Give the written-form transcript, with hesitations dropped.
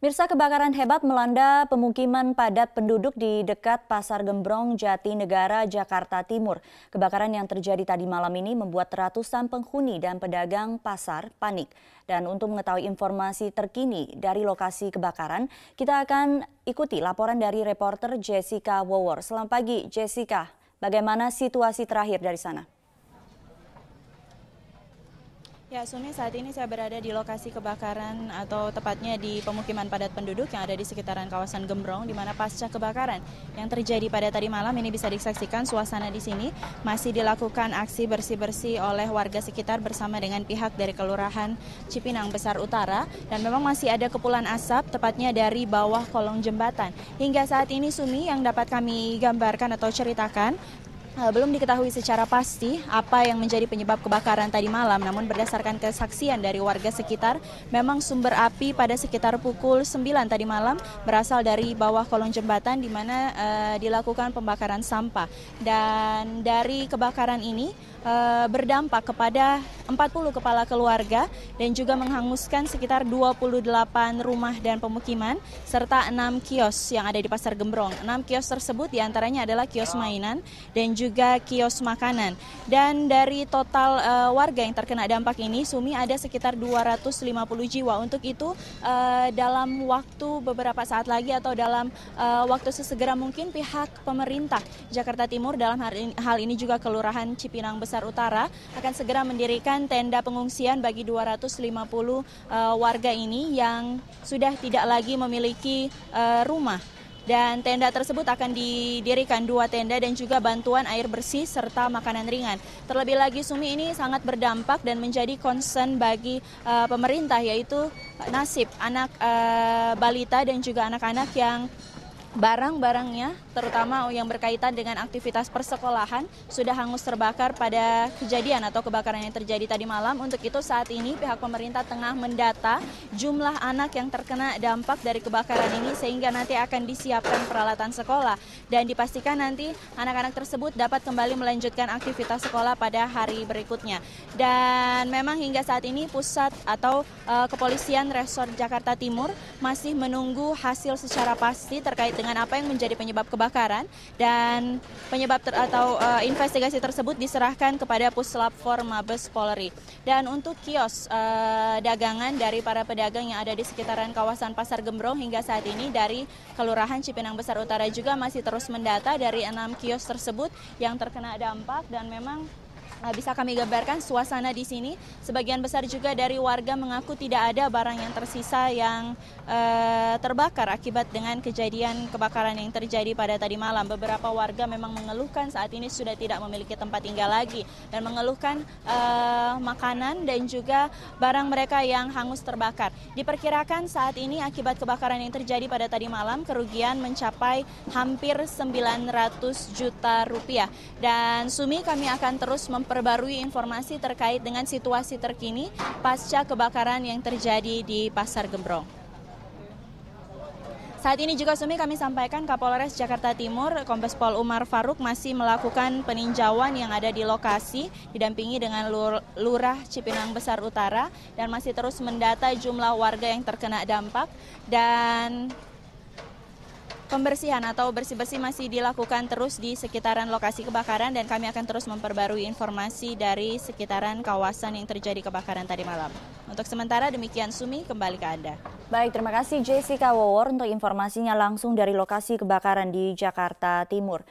Mirsa, kebakaran hebat melanda pemukiman padat penduduk di dekat Pasar Gembrong, Jatinegara, Jakarta Timur. Kebakaran yang terjadi tadi malam ini membuat ratusan penghuni dan pedagang pasar panik. Dan untuk mengetahui informasi terkini dari lokasi kebakaran, kita akan ikuti laporan dari reporter Jessica Wowor. Selamat pagi, Jessica. Bagaimana situasi terakhir dari sana? Ya, Sumi, saat ini saya berada di lokasi kebakaran atau tepatnya di pemukiman padat penduduk yang ada di sekitaran kawasan Gembrong, di mana pasca kebakaran yang terjadi pada tadi malam ini bisa disaksikan suasana di sini masih dilakukan aksi bersih-bersih oleh warga sekitar bersama dengan pihak dari Kelurahan Cipinang Besar Utara, dan memang masih ada kepulan asap tepatnya dari bawah kolong jembatan. Hingga saat ini, Sumi, yang dapat kami gambarkan atau ceritakan, belum diketahui secara pasti apa yang menjadi penyebab kebakaran tadi malam, namun berdasarkan kesaksian dari warga sekitar, memang sumber api pada sekitar pukul 9 tadi malam berasal dari bawah kolong jembatan di mana dilakukan pembakaran sampah. Dan dari kebakaran ini berdampak kepada 40 kepala keluarga dan juga menghanguskan sekitar 28 rumah dan pemukiman serta 6 kios yang ada di Pasar Gembrong. 6 kios tersebut diantaranya adalah kios mainan dan juga kios makanan. Dan dari total warga yang terkena dampak ini, Sumi, ada sekitar 250 jiwa. Untuk itu dalam waktu beberapa saat lagi atau dalam waktu sesegera mungkin pihak pemerintah Jakarta Timur, dalam hal ini juga Kelurahan Cipinang Besar Utara, akan segera mendirikan tenda pengungsian bagi 250 warga ini yang sudah tidak lagi memiliki rumah. Dan tenda tersebut akan didirikan 2 tenda dan juga bantuan air bersih serta makanan ringan. Terlebih lagi, Sumi, ini sangat berdampak dan menjadi concern bagi pemerintah, yaitu nasib anak balita dan juga anak-anak yang barang-barangnya, terutama yang berkaitan dengan aktivitas persekolahan, sudah hangus terbakar pada kejadian atau kebakaran yang terjadi tadi malam. Untuk itu saat ini pihak pemerintah tengah mendata jumlah anak yang terkena dampak dari kebakaran ini, sehingga nanti akan disiapkan peralatan sekolah dan dipastikan nanti anak-anak tersebut dapat kembali melanjutkan aktivitas sekolah pada hari berikutnya. Dan memang hingga saat ini pusat atau kepolisian Resort Jakarta Timur masih menunggu hasil secara pasti terkait dengan apa yang menjadi penyebab kebakaran, dan penyebab atau investigasi tersebut diserahkan kepada Puslap 4 Mabes Polri. Dan untuk kios dagangan dari para pedagang yang ada di sekitaran kawasan Pasar Gembrong, hingga saat ini dari Kelurahan Cipinang Besar Utara juga masih terus mendata dari 6 kios tersebut yang terkena dampak. Dan memang bisa kami gambarkan suasana di sini. Sebagian besar juga dari warga mengaku tidak ada barang yang tersisa yang terbakar akibat dengan kejadian kebakaran yang terjadi pada tadi malam. Beberapa warga memang mengeluhkan saat ini sudah tidak memiliki tempat tinggal lagi dan mengeluhkan makanan dan juga barang mereka yang hangus terbakar. Diperkirakan saat ini akibat kebakaran yang terjadi pada tadi malam, kerugian mencapai hampir 900 juta rupiah. Dan Sumi, kami akan terus memperbarui informasi terkait dengan situasi terkini pasca kebakaran yang terjadi di Pasar Gembrong. Saat ini juga, Sumi, kami sampaikan Kapolres Jakarta Timur, Kombes Pol Umar Faruk, masih melakukan peninjauan yang ada di lokasi, didampingi dengan Lurah Cipinang Besar Utara, dan masih terus mendata jumlah warga yang terkena dampak. Dan pembersihan atau bersih-bersih masih dilakukan terus di sekitaran lokasi kebakaran, dan kami akan terus memperbarui informasi dari sekitaran kawasan yang terjadi kebakaran tadi malam. Untuk sementara demikian, Sumi, kembali ke Anda. Baik, terima kasih Jessica Wowor untuk informasinya langsung dari lokasi kebakaran di Jakarta Timur.